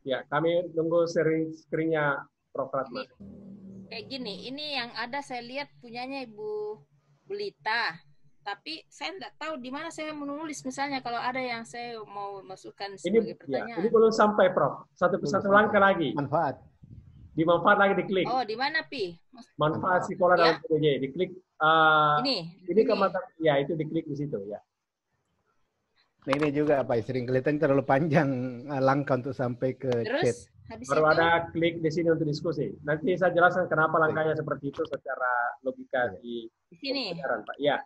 Ya, kami tunggu sharing screen-nya Prof. Ratma. Kayak gini, ini yang ada saya lihat punyanya Ibu Belita. Tapi saya tidak tahu di mana saya menulis misalnya kalau ada yang saya mau masukkan sebagai Ya, pertanyaan. ini belum sampai, Prof. Satu langkah lagi. Manfaat. Di manfaat lagi diklik. Oh, di mana, Pi? Manfaat sekolah dalam PJJ. Diklik. Ini ke mata, ya itu diklik di situ ya. Nah, ini juga Pak, sering kelihatan terlalu panjang langkah untuk sampai ke chat. Baru ada klik di sini untuk diskusi. Nanti saya jelaskan kenapa langkahnya seperti itu secara logika di sini. Pak. Ya.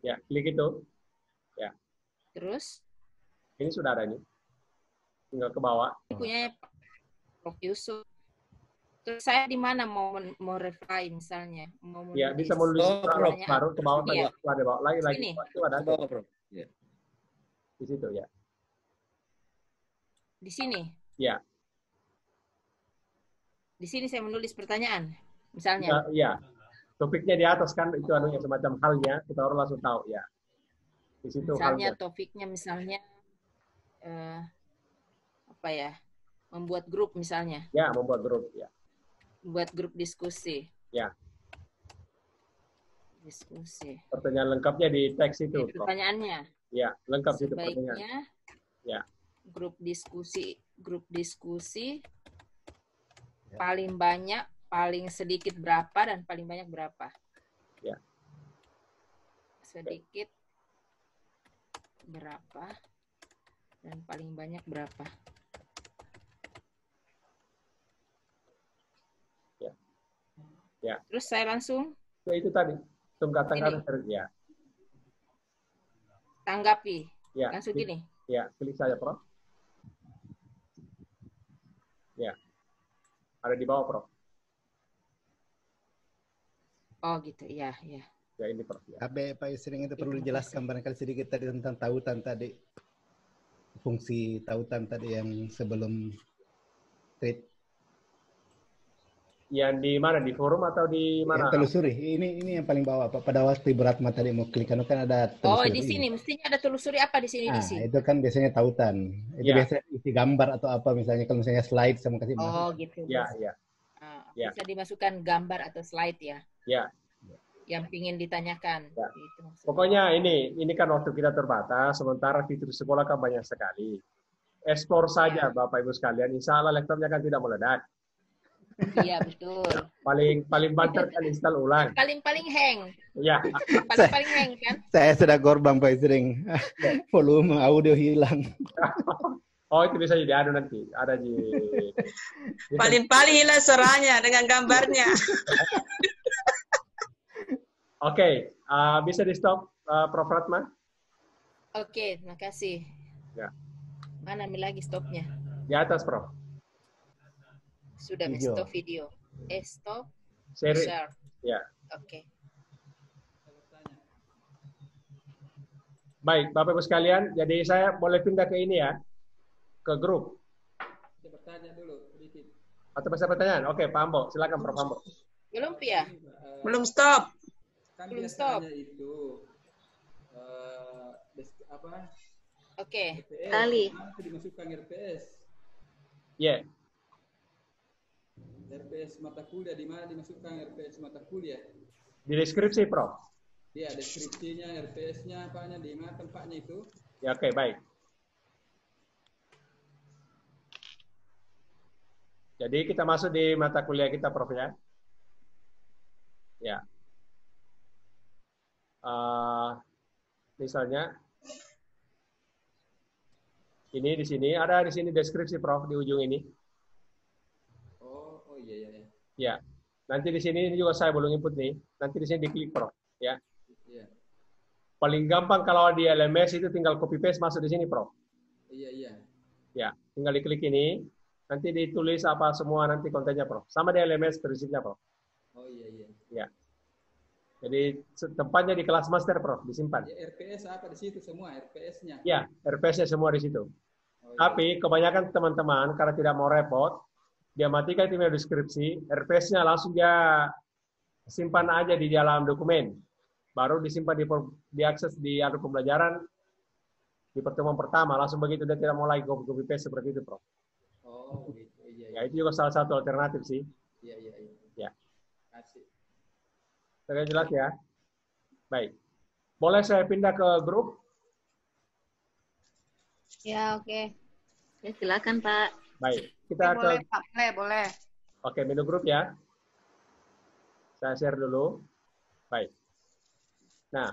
Ya, klik itu. Ya. Terus? Ini sudah ada ini. Tinggal ke bawah. Ini punya Prof. Yusuf. Terus saya di mana mau reply misalnya? Ya, bisa menulis baru ke bawah tadi. Ada bawah lagi itu ada. Ke bawah, Prof. Ya. Di situ ya. Di sini? Ya. Di sini saya menulis pertanyaan, misalnya. Ya. Topiknya di atas kan itu anunya semacam halnya, kita orang langsung tahu ya. Di situ misalnya halnya. Topiknya misalnya apa ya? Membuat grup misalnya. Ya, membuat grup ya. Buat grup diskusi. Ya. Diskusi. Pertanyaan lengkapnya di teks itu. Pertanyaannya. Ya, lengkap itu pertanyaan. Ya. Grup diskusi ya. Paling banyak, paling sedikit berapa dan paling banyak berapa? Ya. Sedikit berapa dan paling banyak berapa? Ya. Terus saya langsung? Ya, itu tadi. Tanggapi ya. Tanggapi. Ya. Langsung gini. Ya, klik saja, Prof. Ya. Ada di bawah, Prof. Oh, gitu. Iya, iya. Ya, ini, Prof. Ya. Pak Yusring itu perlu dijelaskan barangkali sedikit tadi tentang tautan tadi. Fungsi tautan tadi yang sebelum tweet. Yang di mana? Di forum atau di mana? Yang telusuri. Ini yang paling bawah Pak. Pada waktu Beratma tadi mau klik kan ada telusuri. Oh, di sini mestinya ada telusuri apa di sini? Nah, di sini. itu kan biasanya tautan. Itu biasanya isi gambar atau apa misalnya kalau misalnya slide sama kasih. Oh, gitu. Ya, ya. Bisa dimasukkan gambar atau slide ya. Ya. Yang ingin ditanyakan. Ya. Gitu, pokoknya ini kan waktu kita terbatas, sementara fitur sekolah kan banyak sekali. Explore saja Bapak Ibu sekalian, insya Allah laptopnya kan tidak meledak. Iya, betul. Paling banter kan install ulang. Paling hang. Ya. Paling hang kan? Saya sudah korban Pak Yusring. Volume audio hilang. Oh, itu bisa jadi adu nanti. Ada di paling hilang suaranya dengan gambarnya. Oke, bisa di stop Prof. Ratma? Oke, terima kasih. Ya. Mana lagi stopnya? Di atas, Prof. Sudah stop video. Stop. Share. Ya. Oke. Baik, Bapak Ibu sekalian, jadi saya boleh pindah ke ini ya, ke grup. Bertanya dulu sedikit. Atau bisa pertanyaan? Oke, Pak Ambo, silakan Prof. Ambo. Belum ya? Belum stop. Kan belum biasanya stop. Itu apa? Oke. Kali. Dimasukkan RPS. Ya. Yeah. RPS mata kuliah di mana dimasukkan RPS mata kuliah? Di deskripsi, Prof. Iya, deskripsinya, RPS-nya, apanya, di mana tempatnya itu? Ya, oke, baik. Jadi kita masuk di mata kuliah kita, Prof ya. Ya. Misalnya ini di sini ada di sini deskripsi Prof di ujung ini. Oh iya. Ya. Nanti di sini juga saya belum input nih. Nanti di sini diklik Prof ya. Iya. Paling gampang kalau di LMS itu tinggal copy paste masuk di sini Prof. Iya. Ya, tinggal diklik ini. Nanti ditulis apa semua nanti kontennya Prof. Sama di LMS prinsipnya Prof. Oh iya. Ya. Jadi tempatnya di kelas master Prof, disimpan. Ya, RPS apa di situ semua RPS-nya? Ya, RPS-nya semua di situ. Oh, iya. Tapi kebanyakan teman-teman karena tidak mau repot, dia matikan email deskripsi, RPS-nya langsung dia simpan aja di dalam dokumen. Baru disimpan diakses di alur pembelajaran. Di pertemuan pertama, langsung begitu dia tidak mau lagi copy paste seperti itu, Prof. Oh, gitu. Iya, Ya, itu juga salah satu alternatif sih. iya, iya. Ya. Kasih. Sudah jelas ya? Baik. Boleh saya pindah ke grup? Ya, oke. Ya, silakan Pak. Baik. Kita Boleh, ke... Pak. Boleh. Oke, menu grup ya. Saya share dulu. Baik. Nah,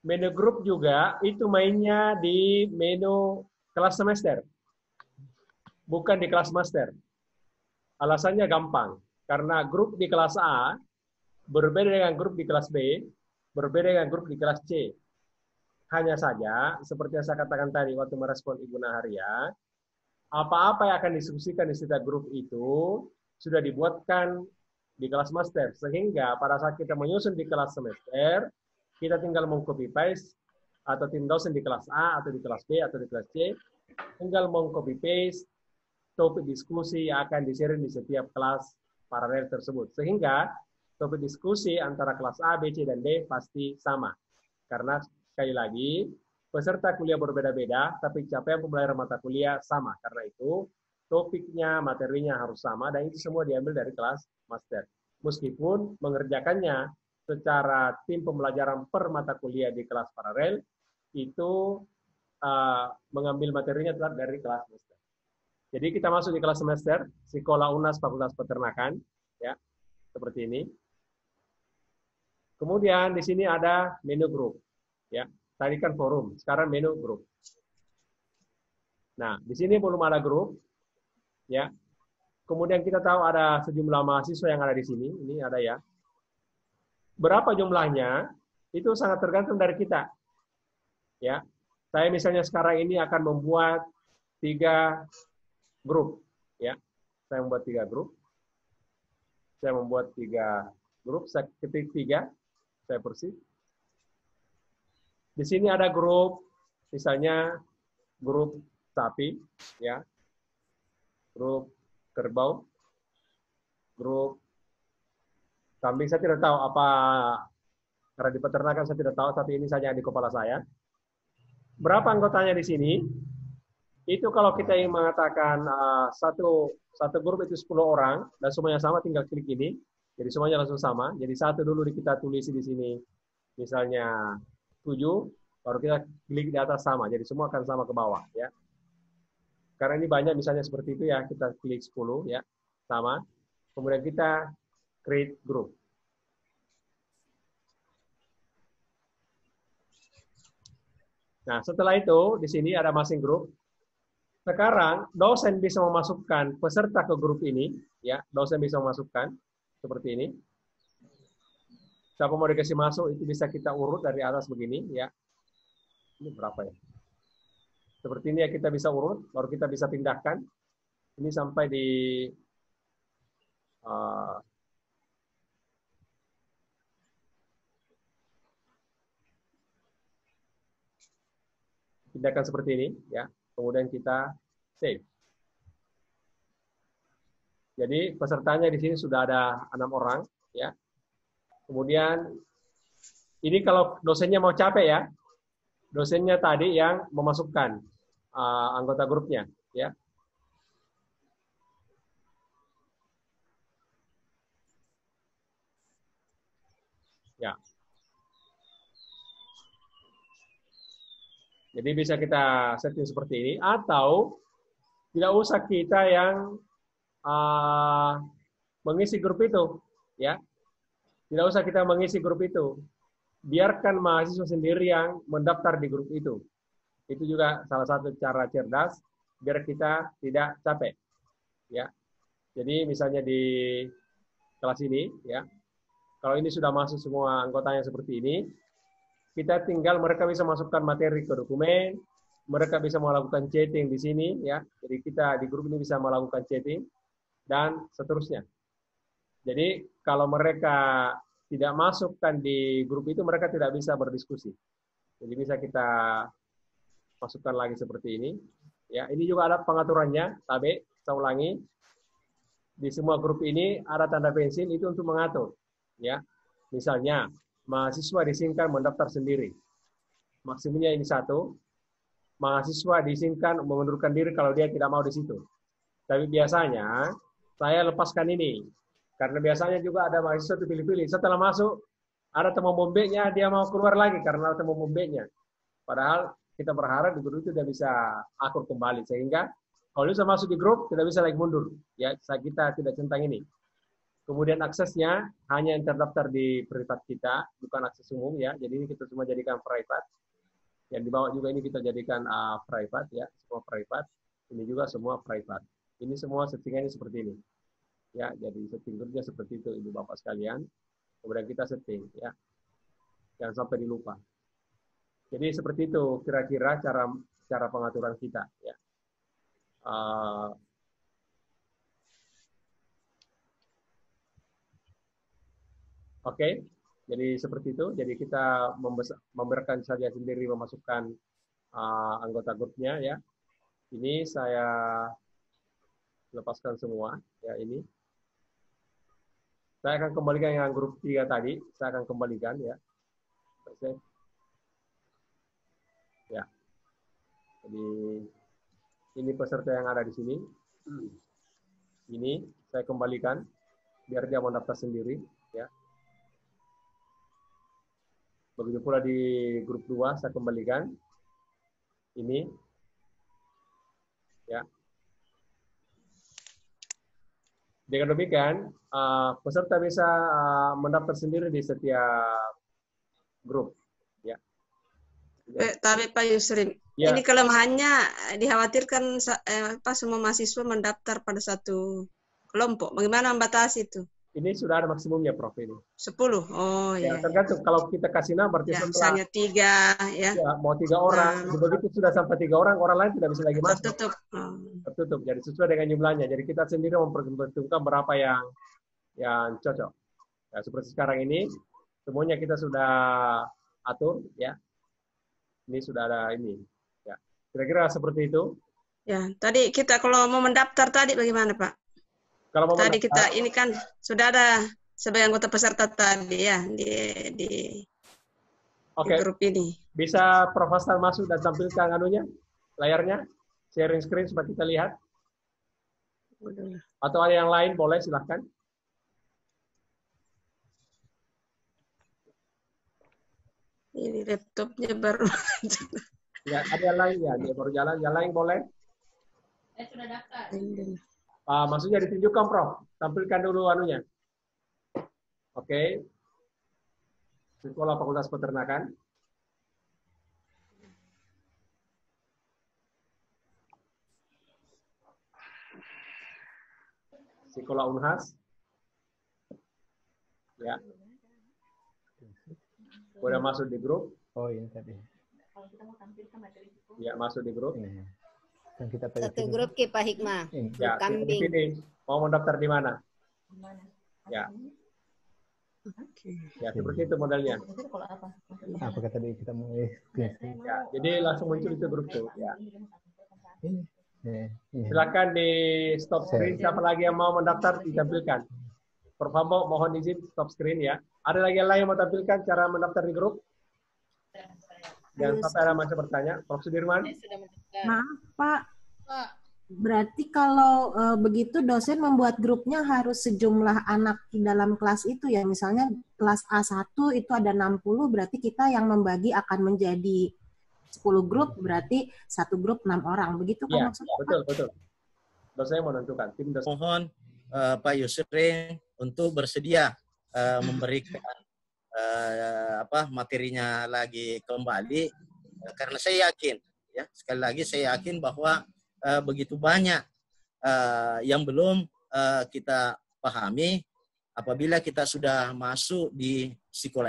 menu grup juga itu mainnya di menu kelas semester. Bukan di kelas master. Alasannya gampang. Karena grup di kelas A berbeda dengan grup di kelas B, berbeda dengan grup di kelas C. Hanya saja, seperti yang saya katakan tadi waktu merespon Ibu Naharia, apa-apa yang akan diskusikan di setiap grup itu sudah dibuatkan di kelas master. Sehingga pada saat kita menyusun di kelas semester, kita tinggal meng-copy paste, atau tim dosen di kelas A, atau di kelas B, atau di kelas C, tinggal meng-copy paste topik diskusi yang akan di-share di setiap kelas paralel tersebut. Sehingga topik diskusi antara kelas A, B, C, dan D pasti sama. Karena sekali lagi, peserta kuliah berbeda-beda, tapi capaian pembelajaran mata kuliah sama. Karena itu, topiknya, materinya harus sama, dan itu semua diambil dari kelas master. Meskipun mengerjakannya secara tim pembelajaran per mata kuliah di kelas paralel, itu mengambil materinya tetap dari kelas master. Jadi kita masuk di kelas semester, Sekolah UNAS Fakultas Peternakan, ya, seperti ini. Kemudian di sini ada menu grup, ya. Tadi kan forum, sekarang menu grup. Nah, di sini belum ada grup, ya. Kemudian kita tahu ada sejumlah mahasiswa yang ada di sini, ini ada ya. Berapa jumlahnya? Itu sangat tergantung dari kita, ya. Saya misalnya sekarang ini akan membuat 3 grup, ya. Saya membuat 3 grup. Saya membuat 3 grup. Saya ketik 3. Saya persih. Di sini ada grup, misalnya grup sapi, ya. Grup kerbau. Grup kambing. Saya tidak tahu apa, karena di peternakan saya tidak tahu, tapi ini saja di kepala saya. Berapa anggotanya di sini? Itu kalau kita ingin mengatakan satu grup itu 10 orang, dan semuanya sama, tinggal klik ini. Jadi semuanya langsung sama. Jadi satu dulu kita tulis di sini, misalnya 7, baru kita klik di atas sama. Jadi semua akan sama ke bawah, ya. Karena ini banyak misalnya seperti itu ya, kita klik 10, ya, sama. Kemudian kita create group. Nah, setelah itu di sini ada masing grup. Sekarang dosen bisa memasukkan peserta ke grup ini, ya. Dosen bisa memasukkan seperti ini. Siapa mau dikasih masuk itu bisa kita urut dari atas begini, ya. Ini berapa ya? Seperti ini ya, kita bisa urut, baru kita bisa pindahkan. Ini sampai di pindahkan seperti ini, ya. Kemudian kita save. Jadi pesertanya di sini sudah ada 6 orang, ya. Kemudian ini kalau dosennya mau capek ya, dosennya tadi yang memasukkan anggota grupnya, ya. Ya. Jadi bisa kita setting seperti ini, atau tidak usah kita yang mengisi grup itu, ya. Tidak usah kita mengisi grup itu. Biarkan mahasiswa sendiri yang mendaftar di grup itu. Itu juga salah satu cara cerdas biar kita tidak capek, ya. Jadi misalnya di kelas ini, ya. Kalau ini sudah masuk semua anggotanya seperti ini, kita tinggal mereka bisa masukkan materi ke dokumen, mereka bisa melakukan chatting di sini, ya. Jadi kita di grup ini bisa melakukan chatting dan seterusnya. Jadi kalau mereka tidak masukkan di grup itu, mereka tidak bisa berdiskusi. Jadi bisa kita masukkan lagi seperti ini. Ya, ini juga ada pengaturannya. Tapi saya ulangi, di semua grup ini ada tanda pensil itu untuk mengatur. Ya, misalnya mahasiswa disingkat mendaftar sendiri. Maksimumnya ini 1. mahasiswa diizinkan mengundurkan diri kalau dia tidak mau di situ. Tapi biasanya saya lepaskan ini. Karena biasanya juga ada mahasiswa itu pilih-pilih. Setelah masuk, ada teman bombeknya, dia mau keluar lagi karena ada teman bombeknya. Padahal kita berharap di grup itu sudah bisa akur kembali. Sehingga kalau dia sudah masuk di grup, tidak bisa lagi mundur. Ya, kita tidak centang ini. Kemudian aksesnya hanya yang terdaftar di privat kita, bukan akses umum ya. Jadi ini kita semua jadikan private. Yang di bawah juga ini kita jadikan private ya, semua private. Ini juga semua private. Ini semua settingannya seperti ini. Ya, jadi setting grupnya seperti itu Ibu Bapak sekalian. Kemudian kita setting ya. Jangan sampai dilupa. Jadi seperti itu kira-kira cara pengaturan kita ya. Oke. Jadi seperti itu. Jadi kita memberikan saja sendiri memasukkan anggota grupnya ya. Ini saya lepaskan semua ya ini. Saya akan kembalikan yang grup 3 tadi. Saya akan kembalikan ya. Ya. Jadi ini peserta yang ada di sini. Ini saya kembalikan biar dia mendaftar sendiri ya. Begitu pula di grup 2 saya kembalikan. Ini ya. Dengan demikian, peserta bisa mendaftar sendiri di setiap grup. Ya. Tapi Pak Yusrin, Ya. ini kelemahannya dikhawatirkan semua mahasiswa mendaftar pada satu kelompok. Bagaimana membatasi itu? Ini sudah ada maksimumnya, Prof. Ini. 10. Oh Ya, iya. tergantung kalau kita kasih nama berarti Ya, setelah misalnya 3 ya. ya, mau 3 orang, begitu sudah sampai 3 orang lain tidak bisa lagi masuk. Tertutup. Tertutup. Jadi sesuai dengan jumlahnya. Jadi kita sendiri memperhitungkan berapa yang cocok. Ya, seperti sekarang ini semuanya kita sudah atur ya. Ini sudah ada ini. Ya. Kira-kira seperti itu. Ya, tadi kita kalau mau mendaftar tadi bagaimana, Pak? Kalau mau Tadi mendaftar, kita ini kan sudah ada sebagai anggota peserta tadi ya di oke, grup ini. bisa Prof. Hasan masuk dan tampilkan anunya, layarnya, sharing screen supaya kita lihat. Atau ada yang lain boleh silahkan. Ini laptopnya baru. Ya, ada yang lain ya, dia baru jalan. Yang lain boleh. Saya sudah daftar. Maksudnya ditunjukkan, Prof. Tampilkan dulu anunya. Oke. Sekolah Fakultas Peternakan. Sekolah Unhas. Ya. Udah masuk di grup. Oh ini tadi. Ya, masuk di grup. Ini. Kan kita Satu grup ke Pak Hikmah. Ini. Ya, Kambing. pilih. Mau mendaftar di mana? Ya. Ya, seperti itu modelnya. Apa kata tadi kita mau Ya, jadi langsung muncul itu grup tuh. Ya. ini. Ini. Silakan di stop screen. Siapa lagi yang mau mendaftar ditampilkan. Prof. Hambo, mohon izin stop screen ya. Ada lagi yang lain yang mau tampilkan cara mendaftar di grup? Jangan sampai ada macam bertanya. Prof. Sudirman? Saya sudah mendaftar. Maaf Pak, Pak, berarti kalau begitu dosen membuat grupnya harus sejumlah anak di dalam kelas itu ya. Misalnya kelas A1 itu ada 60, berarti kita yang membagi akan menjadi 10 grup, berarti satu grup 6 orang. Begitu kan Iya, maksudnya? betul, betul. Dosen menentukan. Tim dosen. Mohon Pak Yusrin untuk bersedia memberikan materinya lagi kembali karena saya yakin ya sekali lagi saya yakin bahwa begitu banyak yang belum kita pahami apabila kita sudah masuk di sekolah